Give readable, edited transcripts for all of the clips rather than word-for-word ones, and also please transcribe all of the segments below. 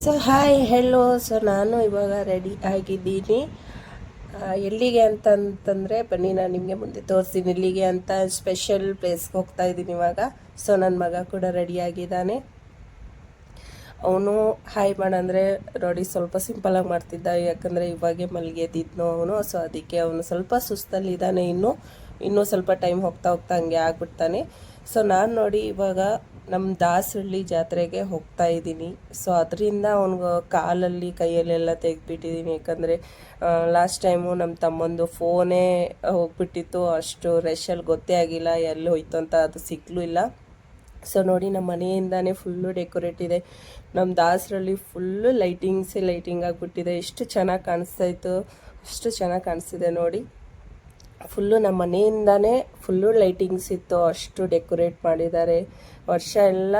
So hi hello. So ನಾನು ಇವಾಗ ready ಆಗಿದ್ದೀನಿ. ಎಲ್ಲಿಗೆ ಅಂತಂತಂದರೆ ಬನ್ನಿ ನಾನು ನಿಮಗೆ ಮುಂದೆ ತೋರಿಸ್ತೀನಿ. ಇಲ್ಲಿಗೆ ಅಂತ ಸ್ಪೆಷಲ್ ಪ್ಲೇಸ್ಗೆ ಹೋಗ್ತಾ ಇದ್ದೀನಿ ಇವಾಗ. ಸೊ ನನ್ನ ಮಗ ಕೂಡ ರೆಡಿ ಆಗಿದ್ದಾನೆ. ಅವನು ಹಾಯ್ ಮಾಡಂದರೆ ನೋಡಿ ಸ್ವಲ್ಪ ಸಿಂಪಲಾಗಿ ಮಾಡ್ತಿದ್ದ, ಯಾಕಂದರೆ ಇವಾಗೆ ಮಲಗಿದ್ದಿದ್ನು ಅವನು. ಸೊ ಅದಕ್ಕೆ ಅವನು ಸ್ವಲ್ಪ ಸುಸ್ತಲ್ಲಿದ್ದಾನೆ. ಇನ್ನೂ ಸ್ವಲ್ಪ ಟೈಮ್ ಹೋಗ್ತಾ ಹೋಗ್ತಾ ಹಂಗೆ ಆಗ್ಬಿಡ್ತಾನೆ. ಸೊ ನಾನು ನೋಡಿ ಇವಾಗ ನಮ್ಮ ದಾಸರಳ್ಳಿ ಜಾತ್ರೆಗೆ ಹೋಗ್ತಾ ಇದ್ದೀನಿ. ಸೊ ಅದರಿಂದ ಅವ್ನಿಗೆ ಕಾಲಲ್ಲಿ ಕೈಯಲ್ಲೆಲ್ಲ ತೆಗೆದ್ಬಿಟ್ಟಿದ್ದೀನಿ, ಯಾಕಂದರೆ ಲಾಸ್ಟ್ ಟೈಮು ನಮ್ಮ ತಮ್ಮಂದು ಫೋನೇ ಹೋಗ್ಬಿಟ್ಟಿತ್ತು. ಅಷ್ಟು ರಶಲ್ಲಿ ಗೊತ್ತೇ ಆಗಿಲ್ಲ ಎಲ್ಲಿ ಹೋಯ್ತು ಅಂತ, ಅದು ಸಿಕ್ಕಲೂ ಇಲ್ಲ. ಸೊ ನೋಡಿ ನಮ್ಮ ಮನೆಯಿಂದಾನೇ ಫುಲ್ಲು ಡೆಕೋರೇಟ್ ಇದೆ. ನಮ್ಮ ದಾಸರಲ್ಲಿ ಫುಲ್ಲು ಲೈಟಿಂಗ್ ಆಗಿಬಿಟ್ಟಿದೆ. ಎಷ್ಟು ಚೆನ್ನಾಗಿ ಕಾಣಿಸ್ತಾಯಿತ್ತು, ಅಷ್ಟು ಚೆನ್ನಾಗಿ ಕಾಣಿಸ್ತಿದೆ ನೋಡಿ. ಫುಲ್ಲು ನಮ್ಮ ಮನೆಯಿಂದಾನೇ ಫುಲ್ಲು ಲೈಟಿಂಗ್ಸ್ ಇತ್ತು, ಅಷ್ಟು ಡೆಕೋರೇಟ್ ಮಾಡಿದ್ದಾರೆ. ವರ್ಷ ಎಲ್ಲ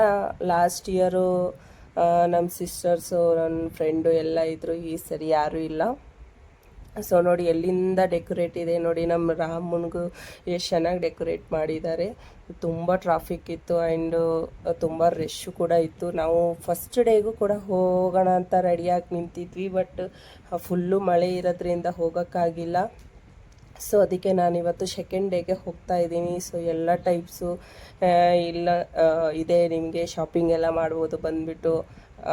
ಲಾಸ್ಟ್ ಇಯರು ನಮ್ಮ ಸಿಸ್ಟರ್ಸು ನನ್ನ ಫ್ರೆಂಡು ಎಲ್ಲ ಇದ್ದರು, ಈ ಸರಿ ಯಾರೂ ಇಲ್ಲ. ಸೊ ನೋಡಿ ಎಲ್ಲಿಂದ ಡೆಕೋರೇಟ್ ಇದೆ ನೋಡಿ. ನಮ್ಮ ರಾಮನಿಗೂ ಎಷ್ಟು ಚೆನ್ನಾಗಿ ಡೆಕೋರೇಟ್ ಮಾಡಿದ್ದಾರೆ. ತುಂಬ ಟ್ರಾಫಿಕ್ ಇತ್ತು ಆ್ಯಂಡು ತುಂಬ ರಶ್ಶು ಕೂಡ ಇತ್ತು. ನಾವು ಫಸ್ಟ್ ಡೇಗೂ ಕೂಡ ಹೋಗೋಣ ಅಂತ ರೆಡಿಯಾಗಿ ನಿಂತಿದ್ವಿ, ಬಟ್ ಫುಲ್ಲು ಮಳೆ ಇರೋದ್ರಿಂದ ಹೋಗೋಕ್ಕಾಗಿಲ್ಲ. ಸೊ ಅದಕ್ಕೆ ನಾನಿವತ್ತು ಸೆಕೆಂಡ್ ಡೇಗೆ ಹೋಗ್ತಾ ಇದ್ದೀನಿ. ಸೊ ಎಲ್ಲ ಟೈಪ್ಸು ಇಲ್ಲ ಇದೆ, ನಿಮಗೆ ಶಾಪಿಂಗ್ ಎಲ್ಲ ಮಾಡ್ಬೋದು ಬಂದುಬಿಟ್ಟು.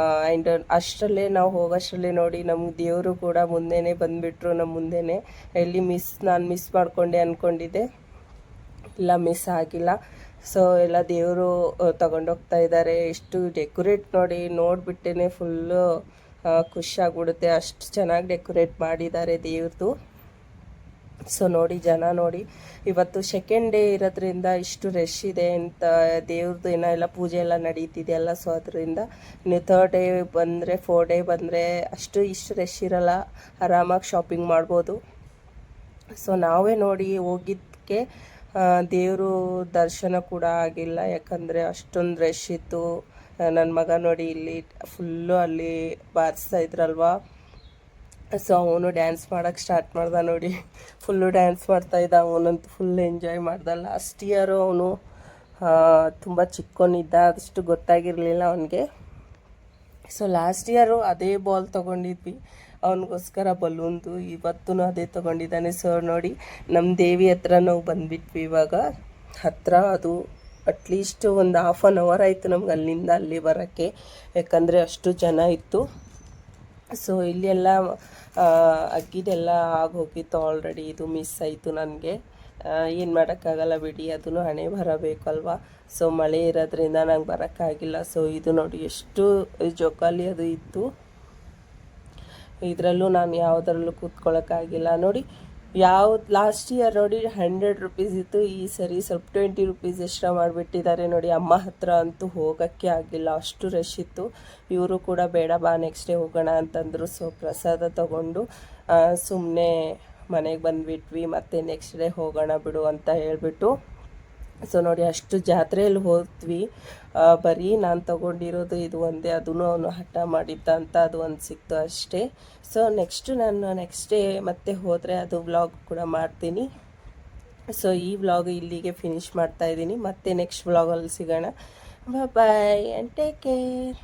ಆ್ಯಂಡ್ ಅಷ್ಟರಲ್ಲೇ ನಾವು ಹೋಗೋಷ್ಟರಲ್ಲೇ ನೋಡಿ ನಮ್ಮ ದೇವರು ಕೂಡ ಮುಂದೆನೇ ಬಂದುಬಿಟ್ರು, ನಮ್ಮ ಮುಂದೆನೇ. ನಾನು ಮಿಸ್ ಮಾಡಿಕೊಂಡೆ ಅಂದ್ಕೊಂಡಿದ್ದೆ, ಇಲ್ಲ ಮಿಸ್ ಆಗಿಲ್ಲ. ಸೊ ಎಲ್ಲ ದೇವರು ತಗೊಂಡೋಗ್ತಾ ಇದ್ದಾರೆ. ಎಷ್ಟು ಡೆಕೋರೇಟ್ ನೋಡಿಬಿಟ್ಟೇ ಫುಲ್ಲು ಖುಷಿಯಾಗ್ಬಿಡುತ್ತೆ, ಅಷ್ಟು ಚೆನ್ನಾಗಿ ಡೆಕೋರೇಟ್ ಮಾಡಿದ್ದಾರೆ ದೇವ್ರದ್ದು. ಸೊ ನೋಡಿ ಜನ ನೋಡಿ, ಇವತ್ತು ಸೆಕೆಂಡ್ ಡೇ ಇರೋದ್ರಿಂದ ಇಷ್ಟು ರಶ್ ಇದೆ ಅಂತ. ದೇವ್ರದ್ದು ಏನೋ ಎಲ್ಲ ಪೂಜೆ ಎಲ್ಲ ನಡೀತಿದೆಯಲ್ಲ, ಸೊ ಅದರಿಂದ ನೀವು 3rd ಡೇ ಬಂದರೆ 4th ಡೇ ಬಂದರೆ ಇಷ್ಟು ರಶ್ ಇರೋಲ್ಲ, ಆರಾಮಾಗಿ ಶಾಪಿಂಗ್ ಮಾಡ್ಬೋದು. ಸೊ ನಾವೇ ನೋಡಿ ಹೋಗಿದ್ದಕ್ಕೆ ದೇವರು ದರ್ಶನ ಕೂಡ ಆಗಿಲ್ಲ, ಯಾಕಂದರೆ ಅಷ್ಟೊಂದು ರಶ್ ಇತ್ತು. ನನ್ನ ಮಗ ನೋಡಿ ಇಲ್ಲಿ ಫುಲ್ಲು ಅಲ್ಲಿ ಬಾರಿಸ್ತಾ ಇದ್ರಲ್ವ, ಸೊ ಅವನು ಡ್ಯಾನ್ಸ್ ಮಾಡೋಕ್ಕೆ ಸ್ಟಾರ್ಟ್ ಮಾಡ್ದ ನೋಡಿ. ಫುಲ್ಲು ಡ್ಯಾನ್ಸ್ ಮಾಡ್ತಾಯಿದ್ದ, ಅವನಂತೂ ಫುಲ್ ಎಂಜಾಯ್ ಮಾಡ್ದ. ಲಾಸ್ಟ್ ಇಯರು ಅವನು ತುಂಬ ಚಿಕ್ಕವನಿದ್ದ, ಅದಷ್ಟು ಗೊತ್ತಾಗಿರಲಿಲ್ಲ ಅವನಿಗೆ. ಸೊ ಲಾಸ್ಟ್ ಇಯರು ಅದೇ ಬಾಲ್ ತೊಗೊಂಡಿದ್ವಿ ಅವನಿಗೋಸ್ಕರ ಬಲೂನ್ದು, ಇವತ್ತೂ ಅದೇ ತೊಗೊಂಡಿದ್ದಾನೆ. ಸೊ ನೋಡಿ ನಮ್ಮ ದೇವಿ ಹತ್ರ ನಾವು ಬಂದುಬಿಟ್ವಿ ಇವಾಗ. ಹತ್ತಿರ ಅದು ಅಟ್ಲೀಸ್ಟ್ ಒಂದು 1/2 hour ಆಯಿತು ನಮ್ಗೆ ಅಲ್ಲಿಂದ ಅಲ್ಲಿ ಬರೋಕ್ಕೆ, ಯಾಕಂದರೆ ಅಷ್ಟು ಜನ ಇತ್ತು. ಸೊ ಇಲ್ಲೆಲ್ಲ ಅಗ್ಗಿದೆಲ್ಲ ಆಗೋಗಿತ್ತು ಆಲ್ರೆಡಿ, ಇದು ಮಿಸ್ ಆಯಿತು ನನಗೆ. ಏನು ಮಾಡೋಕ್ಕಾಗಲ್ಲ ಬಿಡಿ, ಅದನ್ನು ಹಣೆ ಬರಬೇಕಲ್ವ. ಸೊ ಮಳೆ ಇರೋದ್ರಿಂದ ನಂಗೆ ಬರೋಕ್ಕಾಗಿಲ್ಲ. ಸೊ ಇದು ನೋಡಿ ಎಷ್ಟು ಜೋಕಾಲಿ ಅದು ಇತ್ತು, ಇದರಲ್ಲೂ ನಾನು ಯಾವುದರಲ್ಲೂ ಕೂತ್ಕೊಳ್ಳೋಕ್ಕಾಗಿಲ್ಲ ನೋಡಿ. ಲಾಸ್ಟ್ ಇಯರ್ ನೋಡಿ 100 ರೂಪೀಸ್ ಇತ್ತು, ಈ ಸರಿ ಸ್ವಲ್ಪ 20 ರೂಪೀಸ್ ಎಕ್ಸ್ಟ್ರಾ ಮಾಡಿಬಿಟ್ಟಿದ್ದಾರೆ ನೋಡಿ. ಅಮ್ಮ ಹತ್ರ ಅಂತೂ ಹೋಗೋಕ್ಕೆ ಆಗಿಲ್ಲ, ಅಷ್ಟು ರಶ್ ಇತ್ತು. ಇವರು ಕೂಡ ಬೇಡ ಬಾ ನೆಕ್ಸ್ಟ್ ಡೇ ಹೋಗೋಣ ಅಂತಂದರು. ಸೊ ಪ್ರಸಾದ ತಗೊಂಡು ಸುಮ್ಮನೆ ಮನೆಗೆ ಬಂದುಬಿಟ್ವಿ, ಮತ್ತು ನೆಕ್ಸ್ಟ್ ಡೇ ಹೋಗೋಣ ಬಿಡು ಅಂತ ಹೇಳಿಬಿಟ್ಟು. ಸೊ ನೋಡಿ ಅಷ್ಟು ಜಾತ್ರೆಯಲ್ಲಿ ಹೋದ್ವಿ, ಬರೀ ನಾನು ತೊಗೊಂಡಿರೋದು ಇದು ಒಂದೇ, ಅದೂ ಅವನು ಹಠ ಮಾಡಿದ್ದ ಅಂತ ಅದು ಒಂದು ಸಿಕ್ತು ಅಷ್ಟೇ. ಸೊ ನಾನು ನೆಕ್ಸ್ಟ್ ಡೇ ಮತ್ತೆ ಹೋದರೆ ಅದು ವ್ಲಾಗ್ ಕೂಡ ಮಾಡ್ತೀನಿ. ಸೊ ಈ ವ್ಲಾಗ್ ಇಲ್ಲಿಗೆ ಫಿನಿಷ್ ಮಾಡ್ತಾಯಿದ್ದೀನಿ, ಮತ್ತೆ ನೆಕ್ಸ್ಟ್ ವ್ಲಾಗಲ್ಲಿ ಸಿಗೋಣ. Boy and take care.